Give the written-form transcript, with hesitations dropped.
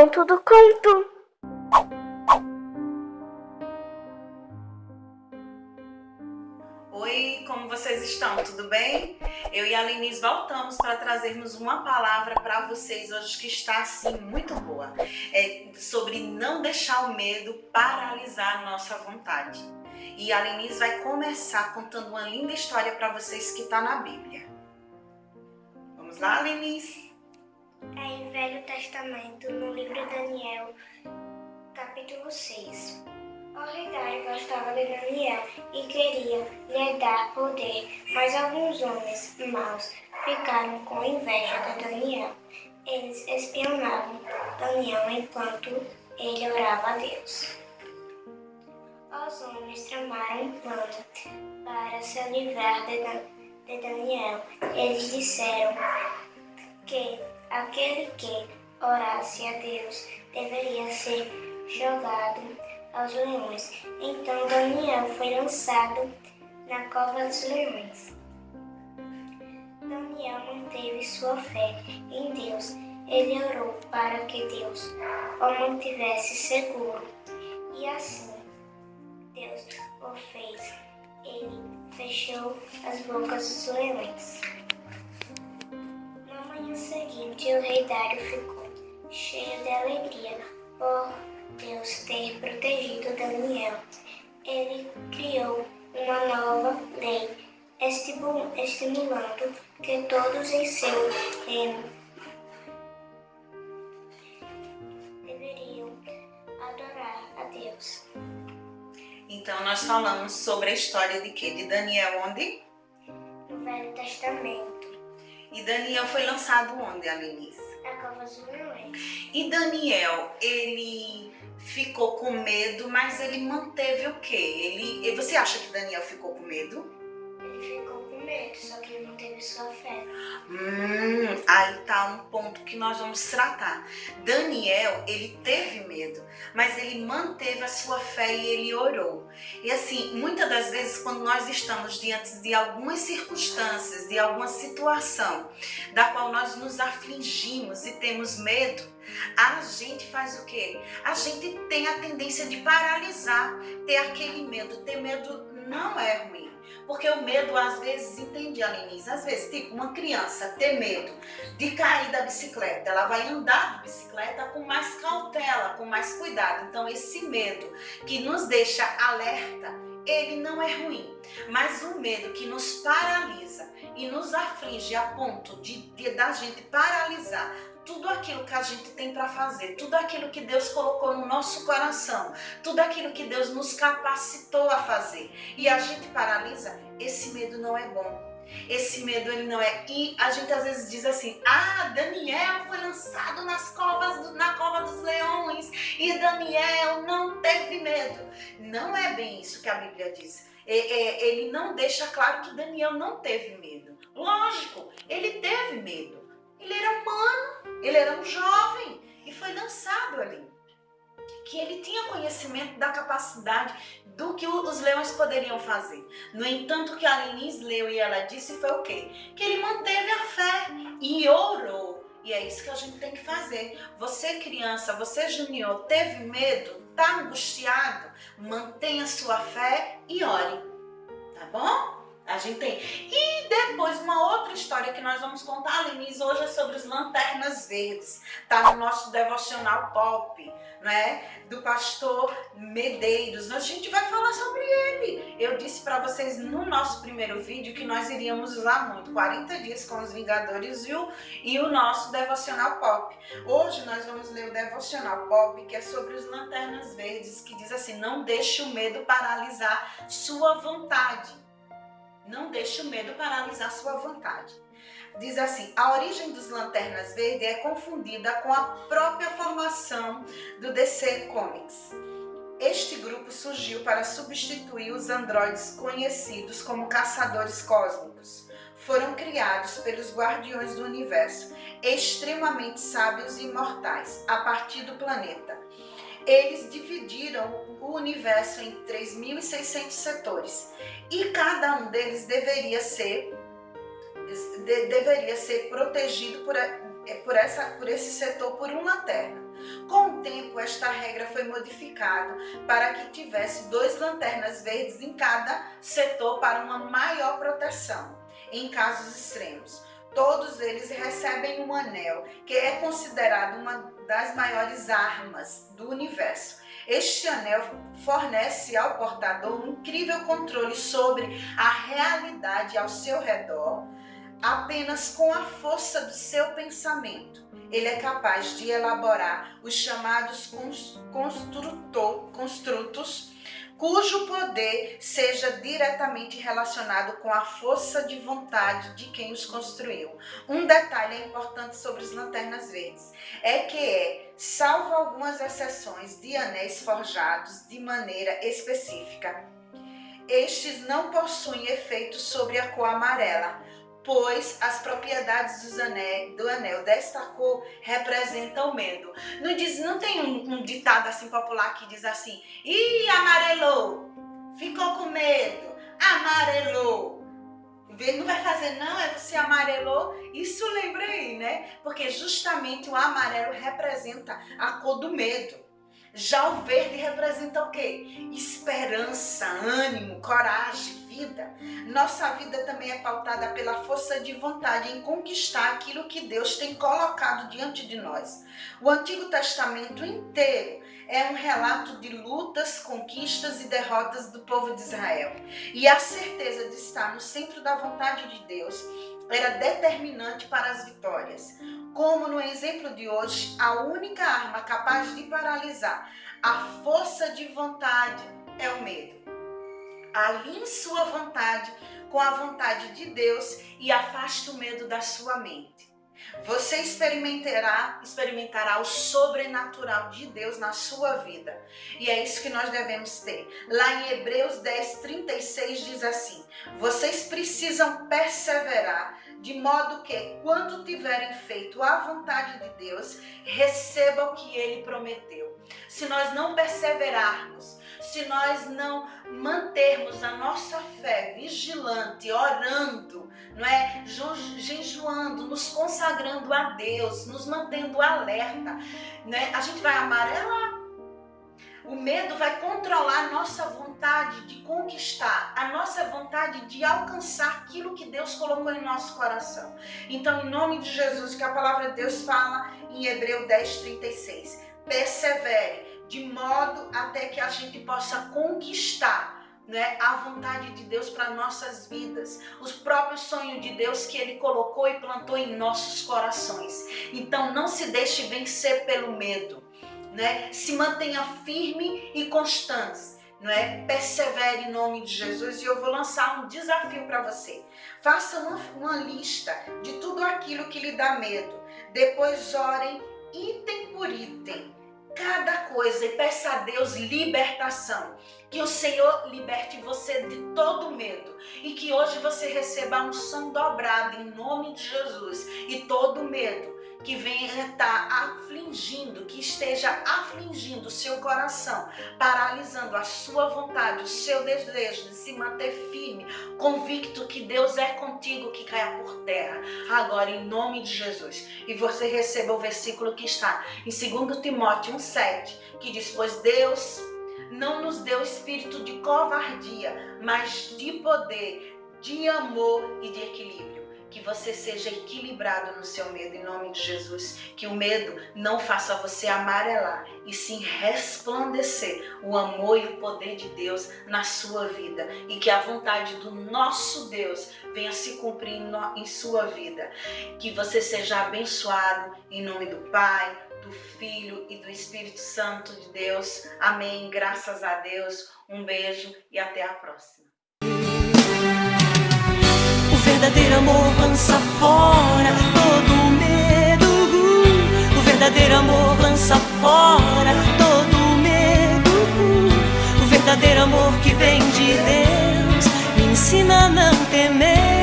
Conto do conto. Oi, como vocês estão? Tudo bem? Eu e a Lenise voltamos para trazermos uma palavra para vocês hoje que está assim muito boa. É sobre não deixar o medo paralisar a nossa vontade. E a Lenise vai começar contando uma linda história para vocês que está na Bíblia. Vamos lá, Lenise? É em Velho Testamento, no livro de Daniel, capítulo 6. O rei Dário gostava de Daniel e queria lhe dar poder, mas alguns homens maus ficaram com inveja de Daniel. Eles espionavam Daniel enquanto ele orava a Deus. Os homens tramaram um plano para se livrar de Daniel. Eles disseram que aquele que orasse a Deus deveria ser jogado aos leões. Então Daniel foi lançado na cova dos leões. Daniel manteve sua fé em Deus. Ele orou para que Deus o mantivesse seguro. E assim Deus o fez. Ele fechou as bocas dos leões. Na manhã seguinte, o rei Dário ficou cheio de alegria por Deus ter protegido Daniel. Ele criou uma nova lei, estimulando que todos em seu reino deveriam adorar a Deus. Então nós falamos sobre a história de quê? De Daniel onde? No Velho Testamento, E Daniel foi lançado onde, a Lenise? na cova dos leões. E Daniel, ele ficou com medo, mas ele manteve o quê? Você acha que Daniel ficou com medo? Ele ficou com medo, só que ele manteve sua fé. Aí tá um ponto que nós vamos tratar. Daniel, ele teve medo, mas ele manteve a sua fé e ele orou. E assim, muitas das vezes quando nós estamos diante de algumas circunstâncias, de alguma situação, da qual nós nos afligimos e temos medo, a gente faz o quê? A gente tem a tendência de paralisar, ter aquele medo. Ter medo não é ruim. Porque o medo, às vezes, entende, Lenise? Às vezes, tipo, uma criança ter medo de cair da bicicleta, ela vai andar de bicicleta com mais cautela, com mais cuidado. Então, esse medo que nos deixa alerta, ele não é ruim. Mas o medo que nos paralisa e nos aflige a ponto da gente paralisar tudo aquilo que a gente tem para fazer, tudo aquilo que Deus colocou no nosso coração, tudo aquilo que Deus nos capacitou a fazer, e a gente paralisa, esse medo não é bom. Esse medo, ele não é. E a gente às vezes diz assim: Daniel foi lançado na cova dos leões e Daniel não teve medo. Não é bem isso que a Bíblia diz. Ele não deixa claro que Daniel não teve medo. Lógico, ele teve medo. Ele era humano, ele era um jovem e foi lançado ali. Que ele tinha conhecimento da capacidade do que os leões poderiam fazer. No entanto, o que a Lenise leu e ela disse foi o quê? Que ele manteve a fé e orou. E é isso que a gente tem que fazer. Você criança, você junior, teve medo, tá angustiado? Mantenha sua fé e ore, tá bom? A gente tem. E depois uma outra história que nós vamos contar, Lenise, hoje é sobre os lanternas verdes. Tá no nosso devocional pop, né? Do pastor Medeiros. A gente vai falar sobre ele. Eu disse para vocês no nosso primeiro vídeo que nós iríamos usar muito 40 dias com os Vingadores e o nosso devocional pop. Hoje nós vamos ler o devocional pop, que é sobre os lanternas verdes, que diz assim: não deixe o medo paralisar sua vontade. Não deixe o medo paralisar sua vontade. Diz assim: a origem dos Lanternas Verdes é confundida com a própria formação do DC Comics. Este grupo surgiu para substituir os androides conhecidos como caçadores cósmicos. Foram criados pelos Guardiões do Universo, extremamente sábios e imortais, a partir do planeta. Eles dividiram o universo em 3.600 setores e cada um deles deveria ser protegido por esse setor por uma lanterna. Com esta regra foi modificada para que tivesse 2 lanternas verdes em cada setor para uma maior proteção em casos extremos. Todos eles recebem um anel, que é considerado uma das maiores armas do universo. Este anel fornece ao portador um incrível controle sobre a realidade ao seu redor. Apenas com a força do seu pensamento, ele é capaz de elaborar os chamados construtos, cujo poder seja diretamente relacionado com a força de vontade de quem os construiu. Um detalhe importante sobre as lanternas verdes é que salvo algumas exceções, de anéis forjados de maneira específica. Estes não possuem efeito sobre a cor amarela, pois as propriedades do anel desta cor representam medo. Não tem um ditado assim popular que diz assim: "Ih, amarelou, ficou com medo, amarelou". Não vai fazer não, é você amarelou. Isso lembra aí, né? Porque justamente o amarelo representa a cor do medo. Já o verde representa o quê? Esperança, ânimo, coragem, vida. Nossa vida também é pautada pela força de vontade em conquistar aquilo que Deus tem colocado diante de nós. O Antigo Testamento inteiro é um relato de lutas, conquistas e derrotas do povo de Israel. E a certeza de estar no centro da vontade de Deus era determinante para as vitórias. Como no exemplo de hoje, a única arma capaz de paralisar a força de vontade é o medo. Alinhe sua vontade com a vontade de Deus e afaste o medo da sua mente. Você experimentará o sobrenatural de Deus na sua vida. E é isso que nós devemos ter. Lá em Hebreus 10:36 diz assim: vocês precisam perseverar, de modo que, quando tiverem feito a vontade de Deus, recebam o que Ele prometeu. Se nós não perseverarmos, se nós não mantermos a nossa fé vigilante, orando, não é? Jejuando, nos consagrando a Deus, nos mantendo alerta, né? A gente vai amarelar. O medo vai controlar a nossa vontade de conquistar, a nossa vontade de alcançar aquilo que Deus colocou em nosso coração. Então, em nome de Jesus, que a palavra de Deus fala em Hebreus 10:36, persevere, de modo até que a gente possa conquistar, né, a vontade de Deus para nossas vidas, os próprios sonhos de Deus que Ele colocou e plantou em nossos corações. Então, não se deixe vencer pelo medo, né? Se mantenha firme e constante, né? Persevere em nome de Jesus. E eu vou lançar um desafio para você. Faça uma lista de tudo aquilo que lhe dá medo. Depois orem item por item, cada coisa, e peça a Deus libertação. Que o Senhor liberte você de todo medo e que hoje você receba a unção dobrada em nome de Jesus. E todo medo que venha estar afligindo, que esteja afligindo o seu coração, paralisando a sua vontade, o seu desejo de se manter firme, convicto que Deus é contigo, que caia por terra, agora em nome de Jesus. E você receba o versículo que está em 2 Timóteo 1:7, que diz: pois Deus não nos deu espírito de covardia, mas de poder, de amor e de equilíbrio. Que você seja equilibrado no seu medo, em nome de Jesus. Que o medo não faça você amarelar, e sim resplandecer o amor e o poder de Deus na sua vida. E que a vontade do nosso Deus venha se cumprir em sua vida. Que você seja abençoado em nome do Pai, do Filho e do Espírito Santo de Deus. Amém. Graças a Deus. Um beijo e até a próxima. O verdadeiro amor lança fora todo medo. O verdadeiro amor lança fora todo medo. O verdadeiro amor que vem de Deus me ensina a não temer.